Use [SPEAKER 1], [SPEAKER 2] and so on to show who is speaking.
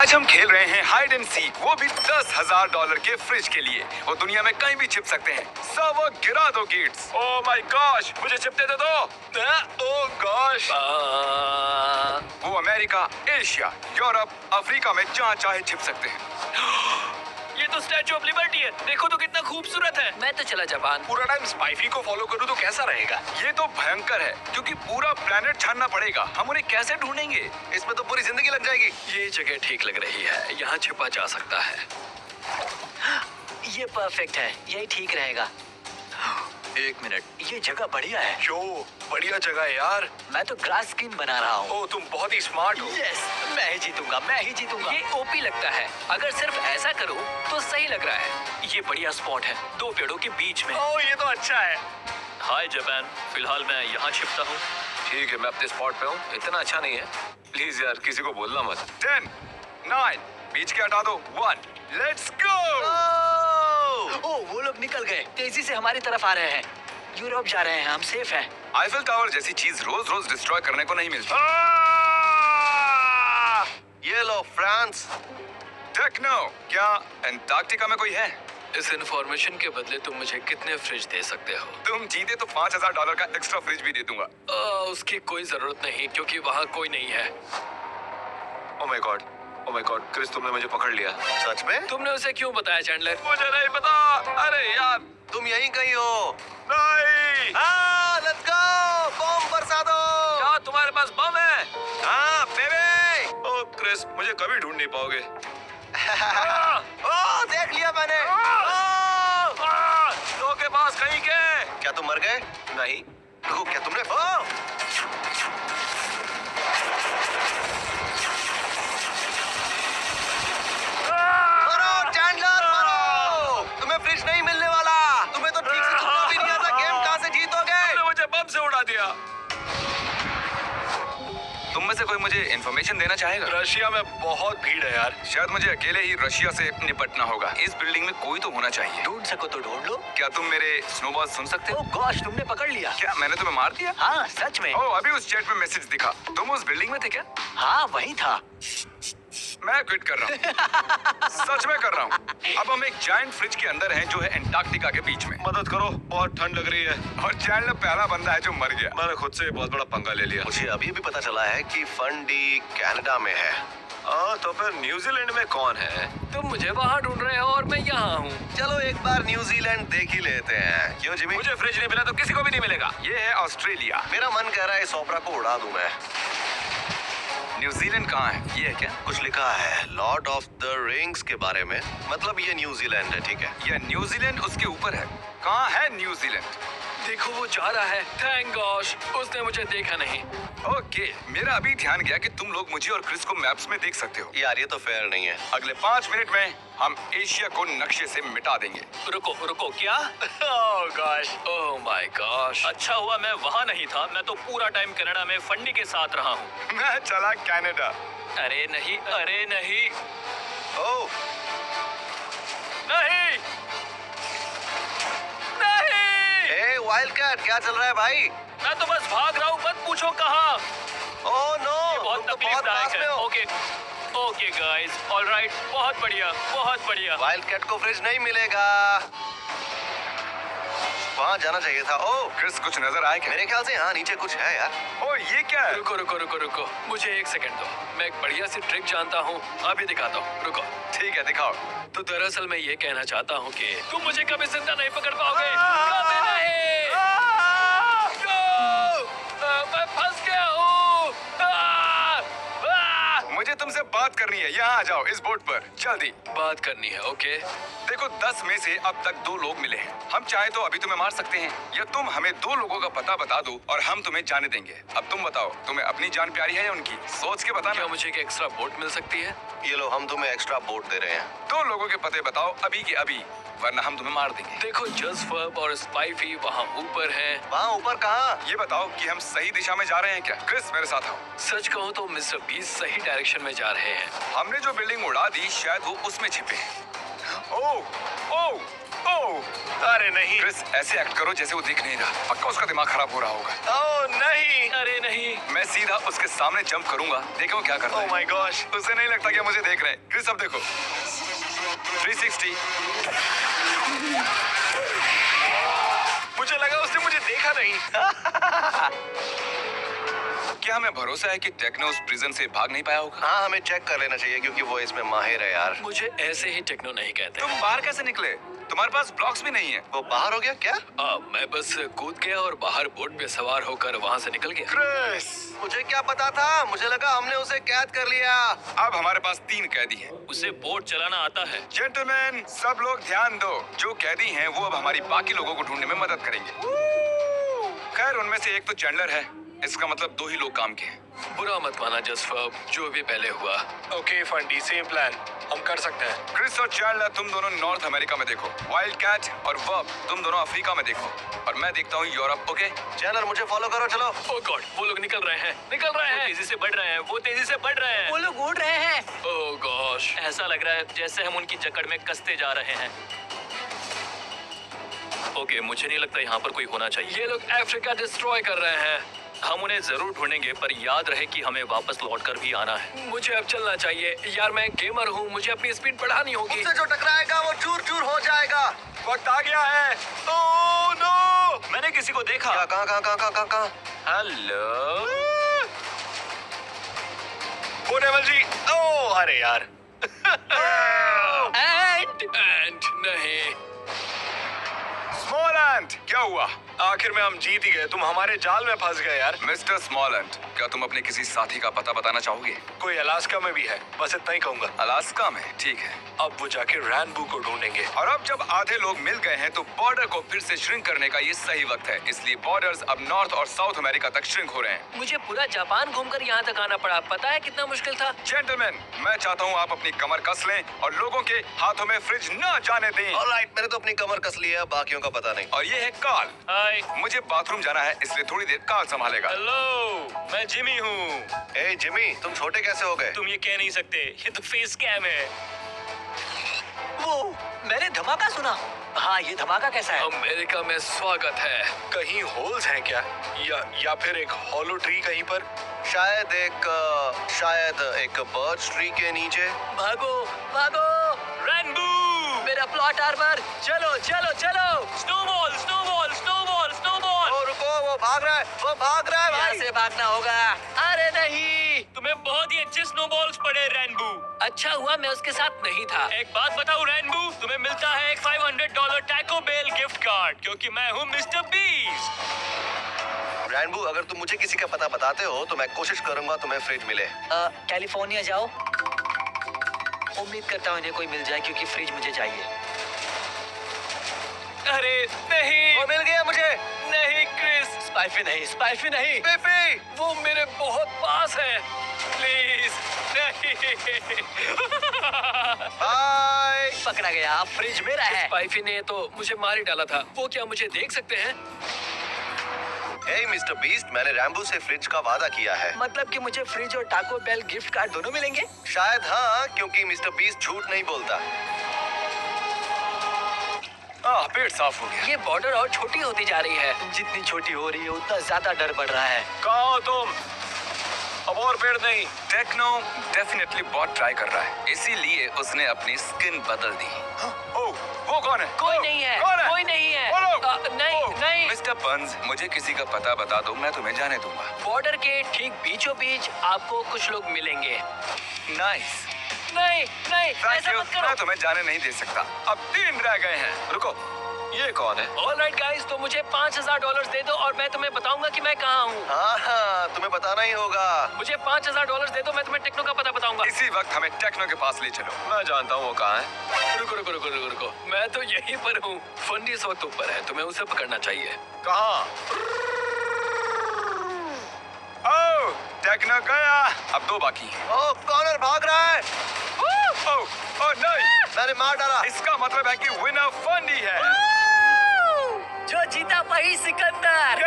[SPEAKER 1] आज हम खेल रहे हैं हाइड एंड सीक, वो भी $10,000 के फ्रिज के लिए। वो दुनिया में कहीं भी छिप सकते हैं। सब गिरा दो गेट्स। ओह माय गॉश, मुझे छिपने दे दो। ओह गॉश। वो अमेरिका, एशिया, यूरोप, अफ्रीका में जहाँ चाहे छिप सकते हैं।
[SPEAKER 2] ये तो स्टैचू ऑफ लिबर्टी है। देखो तो कितना खूबसूरत है। मैं तो चला जापान।
[SPEAKER 1] पूरा टाइम स्पाइफी को फॉलो करूँ तो कैसा रहेगा? ये तो भयंकर है, क्योंकि पूरा प्लेनेट छानना पड़ेगा। हम उन्हें कैसे ढूंढेंगे?
[SPEAKER 3] इसमें तो पूरी जिंदगी लग जाएगी।
[SPEAKER 2] ये जगह ठीक लग रही है, यहाँ छिपा जा सकता है। ये परफेक्ट है, यही ठीक रहेगा। 1 मिनट, ये जगह बढ़िया है।
[SPEAKER 3] जो बढ़िया जगह है यार।
[SPEAKER 2] मैं तो ग्रास स्किन बना रहा हूँ।
[SPEAKER 3] ओह, तुम बहुत ही स्मार्ट हो।
[SPEAKER 2] यस, मैं ही जीतूंगा, मैं ही जीतूंगा। ये ओपी लगता है। अगर सिर्फ ऐसा करो तो सही लग रहा है। ये बढ़िया स्पॉट है, 2 पेड़ों के बीच में।
[SPEAKER 3] ओह, ये तो अच्छा है।
[SPEAKER 2] हाय जापान, फिलहाल मैं यहाँ छिपता हूँ।
[SPEAKER 3] ठीक है, मैं अपने स्पॉट पे हूँ। इतना अच्छा नहीं है। प्लीज यार, किसी को बोलना मत।
[SPEAKER 1] 10, 9, बीच के हटा दो। 1, लेट्स गो।
[SPEAKER 2] ओह, वो लोग निकल गए, तेजी से हमारी तरफ आ रहे हैं। यूरोप जा रहे हैं, हम सेफ हैं।
[SPEAKER 1] आईफिल टावर जैसी चीज रोज रोज डिस्ट्रॉय करने को नहीं मिलती।
[SPEAKER 3] ये लो फ्रांस।
[SPEAKER 1] टेक्नो, क्या अंटार्कटिका में कोई है?
[SPEAKER 2] इस इन्फॉर्मेशन के बदले तुम मुझे कितने फ्रिज दे सकते हो?
[SPEAKER 1] तुम जीते तो $5,000 का एक्स्ट्रा फ्रिज भी दे दूंगा।
[SPEAKER 2] उसकी कोई जरूरत नहीं, क्योंकि वहाँ कोई नहीं है।
[SPEAKER 3] Oh my god, oh my god, Chris तुमने मुझे पकड़ लिया। सच में?
[SPEAKER 2] तुमने उसे क्यों बताया चैंडलर?
[SPEAKER 1] मुझे नहीं पता। अरे यार,
[SPEAKER 3] तुम यहीं कहीं हो।
[SPEAKER 1] नहीं।
[SPEAKER 3] लेट्स गो, बम बरसा दो।
[SPEAKER 1] क्या तुम्हारे पास बम है?
[SPEAKER 3] हाँ बेबी।
[SPEAKER 1] ओह क्रिस, मुझे कभी ढूंढ नहीं पाओगे।
[SPEAKER 3] ओह, देख लिया मैंने।
[SPEAKER 1] के पास कहीं के?
[SPEAKER 3] क्या तुम मर गए? नहीं। देखो, क्या तुमने? ओह! मरो चैंडलर, मरो! तुम्हें फ्रिज नहीं मिलने वाला। तुम्हें तो ठीक से तुमको भी नहीं आता। गेम कहाँ से जीतोगे?
[SPEAKER 1] तुमने मुझे बम से उड़ा दिया। तुम में से कोई मुझे इंफॉर्मेशन देना चाहेगा?
[SPEAKER 3] रशिया में बहुत भीड़ है यार।
[SPEAKER 1] शायद मुझे अकेले ही रशिया से निपटना होगा। इस बिल्डिंग में कोई तो होना चाहिए।
[SPEAKER 2] ढूंढ सको तो ढूंढ लो।
[SPEAKER 1] क्या तुम मेरे स्नोबॉल सुन सकते हो?
[SPEAKER 2] ओह गॉश, तुमने पकड़ लिया।
[SPEAKER 1] क्या मैंने तुम्हें मार दिया?
[SPEAKER 2] हाँ, सच में।
[SPEAKER 1] ओह, अभी उस चैट में मैसेज दिखा। तुम उस बिल्डिंग में थे क्या?
[SPEAKER 2] हाँ, वही था।
[SPEAKER 1] मैं क्विट कर रहा हूँ। सच में कर रहा हूँ। अब हम एक जायंट फ्रिज के अंदर हैं, जो है अंटार्कटिका के बीच में।
[SPEAKER 3] मदद करो, बहुत ठंड लग रही है।
[SPEAKER 1] और चैंडलर पहला बंदा है जो मर गया।
[SPEAKER 3] मैंने खुद से बहुत बड़ा पंगा ले लिया। मुझे अभी भी पता चला है कि फंडी कनाडा में है। तो फिर न्यूजीलैंड में कौन है?
[SPEAKER 2] तुम मुझे वहाँ ढूंढ रहे हो और मैं यहाँ हूँ।
[SPEAKER 3] चलो एक बार न्यूजीलैंड देख ही लेते हैं। क्यों जिमी?
[SPEAKER 1] मुझे फ्रिज नहीं मिला तो किसी को भी नहीं मिलेगा। ये है ऑस्ट्रेलिया।
[SPEAKER 3] मेरा मन कह रहा है इस ओपरा को उड़ा दूं मैं।
[SPEAKER 1] न्यूजीलैंड कहाँ है? ये है क्या?
[SPEAKER 3] कुछ लिखा है लॉर्ड ऑफ द रिंग्स के बारे में। मतलब ये न्यूजीलैंड है, ठीक है?
[SPEAKER 1] ये न्यूजीलैंड उसके ऊपर है। कहाँ है न्यूजीलैंड?
[SPEAKER 2] देखो, वो जा रहा है। थैंक गॉश, उसने मुझे देखा नहीं।
[SPEAKER 1] ओके, मेरा अभी ध्यान गया कि तुम लोग मुझे और क्रिस को मैप्स में देख सकते हो।
[SPEAKER 3] यार ये तो फेयर नहीं है।
[SPEAKER 1] अगले 5 मिनट में हम एशिया को नक्शे से मिटा देंगे।
[SPEAKER 2] रुको रुको, क्या? ओह गॉश, ओह माय गॉश। अच्छा हुआ मैं वहाँ नहीं था, मैं तो पूरा टाइम कनाडा में फंडी के साथ रहा हूँ।
[SPEAKER 1] मैं चला कनाडा।
[SPEAKER 2] अरे नहीं, अरे नहीं,
[SPEAKER 3] ओह,
[SPEAKER 2] नहीं, नहीं।
[SPEAKER 3] हे वाइल्ड कैट, क्या चल रहा है भाई?
[SPEAKER 2] मैं तो बस भाग रहा हूँ, मत पूछो कहाँ।
[SPEAKER 3] ओह नो,
[SPEAKER 2] बहुत
[SPEAKER 3] तुम तो बहुत
[SPEAKER 2] तकलीफदायक
[SPEAKER 3] पास में
[SPEAKER 2] है।
[SPEAKER 3] हो।
[SPEAKER 2] ओके ओके गाइस, ऑलराइट, बहुत बढ़िया, बहुत बढ़िया।
[SPEAKER 3] वाइल्ड कैट को फ्रिज नहीं मिलेगा। वहाँ जाना चाहिए था। ओह
[SPEAKER 1] क्रिस, कुछ नजर आए क्या?
[SPEAKER 3] मेरे ख्याल से यहाँ नीचे कुछ है यार।
[SPEAKER 1] ओ, ये क्या है?
[SPEAKER 2] रुको रुको रुको रुको, मुझे 1 सेकंड दो। मैं एक बढ़िया सी ट्रिक जानता हूँ, अभी दिखाता हूँ। रुको।
[SPEAKER 1] ठीक है, दिखाओ।
[SPEAKER 2] तो दरअसल मैं ये कहना चाहता हूँ कि तुम मुझे कभी जिंदा नहीं पकड़ पाओगे। कभी नहीं। मैं फंस गया हूँ।
[SPEAKER 1] मुझे तुमसे बात करनी है। यहाँ आ जाओ, इस बोट पर जल्दी।
[SPEAKER 2] बात करनी है, ओके?
[SPEAKER 1] देखो, 10 में से अब तक 2 लोग मिले हैं। हम चाहे तो अभी तुम्हें मार सकते हैं, या तुम हमें 2 लोगों का पता बता दो और हम तुम्हें जाने देंगे। अब तुम बताओ, तुम्हें अपनी जान प्यारी है या उनकी? सोच के बताना।
[SPEAKER 2] क्या मुझे एक एक्स्ट्रा बोट मिल सकती है?
[SPEAKER 3] ये लो, हम तुम्हें एक्स्ट्रा बोट दे रहे हैं।
[SPEAKER 1] 2 लोगों के पते बताओ अभी के अभी, वरना हम तुम्हें मार देंगे।
[SPEAKER 2] देखो, जज़फर्ब और स्पाइफी वहाँ ऊपर हैं।
[SPEAKER 3] वहाँ ऊपर कहाँ?
[SPEAKER 1] ये बताओ कि हम सही दिशा में जा रहे हैं क्या? क्रिस, मेरे साथ आओ।
[SPEAKER 2] सच कहूँ तो मिस्टर बीस सही डायरेक्शन में जा रहे हैं।
[SPEAKER 1] हमने जो बिल्डिंग उड़ा दी, शायद वो उसमें छिपे हैं। ओह, ओह, ओह
[SPEAKER 4] अरे नहीं।
[SPEAKER 1] क्रिस, ऐसे एक्ट करो जैसे वो देख नहीं रहा। पक्का उसका दिमाग खराब हो रहा होगा।
[SPEAKER 4] ओह नहीं।
[SPEAKER 2] अरे नहीं।
[SPEAKER 1] मैं सीधा उसके सामने जंप करूंगा, देखो क्या करता
[SPEAKER 4] ओह
[SPEAKER 1] है।
[SPEAKER 4] My gosh.
[SPEAKER 1] उसे नहीं लगता कि मुझे देख रहे हैं। क्रिस अब देखो 360।
[SPEAKER 4] मुझे लगा उसने मुझे देखा नहीं।
[SPEAKER 1] क्या हमें भरोसा है कि टेक्नो उस प्रिजन से भाग नहीं पाया होगा?
[SPEAKER 3] हाँ, हमें चेक कर लेना चाहिए क्योंकि वो इसमें माहिर है यार।
[SPEAKER 2] मुझे ऐसे ही टेक्नो नहीं कहते।
[SPEAKER 1] तुम बाहर कैसे निकले? तुम्हारे पास ब्लॉक्स भी नहीं है।
[SPEAKER 3] वो बाहर हो गया क्या?
[SPEAKER 2] मैं बस कूद गया और बाहर बोट पे सवार होकर वहाँ से निकल गया।
[SPEAKER 1] क्रिस,
[SPEAKER 3] मुझे क्या पता था, मुझे लगा हमने उसे कैद कर लिया।
[SPEAKER 1] अब हमारे पास 3 कैदी हैं।
[SPEAKER 2] उसे बोट चलाना आता है।
[SPEAKER 1] जेंटलमैन, सब लोग ध्यान दो। जो कैदी हैं वो अब हमारी बाकी लोगों को ढूंढने में मदद करेंगे। खैर, उनमें से एक तो चैंडलर है। इसका मतलब 2 ही लोग काम के हैं।
[SPEAKER 2] बुरा मत माना जसफर, जो भी पहले हुआ।
[SPEAKER 4] ओके फंडी, सेम प्लान, हम कर सकते हैं।
[SPEAKER 1] क्रिस और चैंडलर तुम दोनों नॉर्थ अमेरिका में देखो। वाइल्ड कैट और वर्ब तुम दोनों अफ्रीका में देखो। और मैं देखता हूँ यूरोप। ओके
[SPEAKER 3] चैनल मुझे फॉलो करो, चलो।
[SPEAKER 2] ओह गॉड, वो लोग निकल रहे हैं। तेजी से बढ़ रहे हैं। वो तेजी से बढ़ रहे हैं।
[SPEAKER 5] वो लोग उड़ रहे हैं।
[SPEAKER 2] ओह गॉश, ऐसा लग रहा है जैसे हम उनकी जकड़ में कसते जा रहे हैं। ओके, मुझे नहीं लगता यहाँ पर कोई होना चाहिए। ये लोग अफ्रीका डिस्ट्रॉय कर रहे हैं। हम उन्हें जरूर ढूंढेंगे, पर याद रहे कि हमें वापस लौटकर भी आना है। मुझे अब चलना चाहिए यार, मैं गेमर हूँ, मुझे अपनी स्पीड बढ़ानी होगी।
[SPEAKER 3] मुझसे जो टकराएगा वो चूर चूर हो जाएगा।
[SPEAKER 4] वक्त आ गया है। ओह नो, मैंने किसी को देखा।
[SPEAKER 3] क्या? कहाँ?
[SPEAKER 2] हेलो।
[SPEAKER 4] वो डेविल जी। ओह अरे यार।
[SPEAKER 2] एंड नहीं।
[SPEAKER 1] स्मॉलैंड, क्या हुआ?
[SPEAKER 4] आखिर में हम जीत ही गए। तुम हमारे जाल में फंस गए यार।
[SPEAKER 1] मिस्टर स्मॉलैंड, क्या तुम अपने किसी साथी का पता बताना चाहोगे?
[SPEAKER 4] कोई अलास्का में भी है, बस इतना ही कहूंगा।
[SPEAKER 1] अलास्का में? ठीक है।
[SPEAKER 4] अब वो जाके रैनबू को ढूंढेंगे।
[SPEAKER 1] और अब जब आधे लोग मिल गए हैं तो बॉर्डर को फिर से श्रिंक करने का ये सही वक्त है। इसलिए बॉर्डर्स अब नॉर्थ और साउथ अमेरिका तक श्रिंक हो रहे हैं।
[SPEAKER 5] मुझे पूरा जापान घूमकर यहाँ तक आना पड़ा। पता है कितना मुश्किल था?
[SPEAKER 1] जेंटलमैन, मैं चाहता हूँ आप अपनी कमर कस लें और लोगों के हाथों में फ्रिज न जाने दें।
[SPEAKER 3] ऑलराइट, मैंने तो अपनी कमर कस ली है, बाकियों का पता नहीं।
[SPEAKER 1] और ये है कार्ल।
[SPEAKER 2] हाय।
[SPEAKER 1] मुझे बाथरूम जाना है, इसलिए थोड़ी देर कार्ल संभालेगा।
[SPEAKER 2] हेलो, मैं जिमी हूँ।
[SPEAKER 3] ए जिमी, तुम छोटे कैसे हो गए?
[SPEAKER 2] तुम ये कह नहीं सकते, ये तो फेस कैम है।
[SPEAKER 5] वो मैंने धमाका सुना। हाँ, ये धमाका कैसा है?
[SPEAKER 2] अमेरिका में स्वागत है।
[SPEAKER 4] कहीं होल्स हैं क्या? या फिर एक हॉलो ट्री कहीं पर?
[SPEAKER 3] शायद एक बर्च ट्री के नीचे।
[SPEAKER 5] भागो भागो,
[SPEAKER 2] रैनबू।
[SPEAKER 5] मेरा प्लॉट आर्मर। चलो चलो चलो।
[SPEAKER 2] Snowball snowball snowball snowball.
[SPEAKER 3] ओ रुको, वो भाग रहा है
[SPEAKER 5] यहाँ
[SPEAKER 3] भाई।
[SPEAKER 5] से भागना होगा। अरे नहीं,
[SPEAKER 2] तुम्हें बहुत ही अच्छे स्नोबॉल्स पड़े रैनबू।
[SPEAKER 5] अच्छा हुआ मैं उसके साथ नहीं था।
[SPEAKER 2] एक बात बताऊं रैनबू, तुम्हें मिलता है एक $500 टैको बेल गिफ्ट कार्ड, क्योंकि मैं हूँ मिस्टर बीस्ट।
[SPEAKER 3] रैनबू, अगर तुम मुझे किसी का पता बताते हो तो मैं कोशिश करूंगा तुम्हें फ्रिज मिले।
[SPEAKER 5] कैलिफोर्निया जाओ। उम्मीद करता हूँ इन्हें कोई मिल जाए क्योंकि फ्रिज मुझे चाहिए।
[SPEAKER 2] अरे नहीं।
[SPEAKER 3] वो मिल गया मुझे।
[SPEAKER 2] नहीं क्रिस।
[SPEAKER 5] स्पाइफी नहीं, स्पाइफी नहीं।
[SPEAKER 3] पिपी,
[SPEAKER 2] वो मेरे बहुत पास है। प्लीज नहीं।
[SPEAKER 3] बाय।
[SPEAKER 5] पकड़ा गया, अब फ्रिज मेरा है।
[SPEAKER 2] स्पाइफी ने तो मुझे मार ही डाला था। वो क्या मुझे देख सकते हैं?
[SPEAKER 3] हे मिस्टर बीस्ट, मैंने रैम्बो से फ्रिज का वादा किया है।
[SPEAKER 5] मतलब कि मुझे फ्रिज और टाको बेल गिफ्ट कार्ड दोनों मिलेंगे?
[SPEAKER 3] शायद हाँ, क्योंकि मिस्टर बीस्ट झूठ नहीं बोलता।
[SPEAKER 1] पेट साफ हो गया।
[SPEAKER 5] ये बॉर्डर और छोटी होती जा रही है। जितनी छोटी हो रही है उतना ज्यादा डर बढ़ रहा है।
[SPEAKER 4] कहाँ हो तुम? अब और पेड़ नहीं।
[SPEAKER 1] टेक्नो डेफिनेटली बहुत ट्राई कर रहा है, इसीलिए उसने अपनी स्किन बदल दी। ओह, वो कौन है?
[SPEAKER 5] कोई नहीं है,
[SPEAKER 1] कौन है?
[SPEAKER 5] कोई नहीं है।
[SPEAKER 1] बोलो।
[SPEAKER 5] नहीं नहीं।
[SPEAKER 1] मिस्टर बंस, मुझे किसी का पता बता दो, मैं तुम्हें जाने दूंगा।
[SPEAKER 5] बॉर्डर के ठीक बीचों बीच आपको कुछ लोग मिलेंगे।
[SPEAKER 1] नाइस।
[SPEAKER 5] नहीं नहीं,
[SPEAKER 1] थैंक
[SPEAKER 5] ऐसा
[SPEAKER 1] यू,
[SPEAKER 5] मत करो।
[SPEAKER 1] मैं तुम्हें जाने नहीं दे सकता। अब 3 रह गए हैं। रुको, ये कौन है?
[SPEAKER 5] ऑलराइट गाइस, तो मुझे $5000 दे दो और मैं तुम्हें बताऊंगा कि मैं कहाँ हूँ।
[SPEAKER 3] हाँ, तुम्हें बताना ही होगा।
[SPEAKER 5] मुझे $5000 दे दो, मैं तुम्हें टेक्नो का पता बताऊंगा।
[SPEAKER 1] इसी वक्त हमें टेक्नो के पास ले चलो।
[SPEAKER 4] मैं जानता हूँ वो कहाँ है।
[SPEAKER 2] रुको रुको रुको रुको रुको, मैं तो यहीं पर हूँ। फंडी इस वक्त ऊपर है, तुम्हें उसे पकड़ना चाहिए।
[SPEAKER 4] कहाँ?
[SPEAKER 1] ओह, टेक्नो गया। अब 2 बाकी हैं।
[SPEAKER 3] ओह, कॉर्नर भाग रहा है।
[SPEAKER 1] ओह, ओह नहीं,
[SPEAKER 3] मैंने मार डाला।
[SPEAKER 1] इसका मतलब है कि विनर फंडी है।
[SPEAKER 5] जो जीता वही सिकंदर।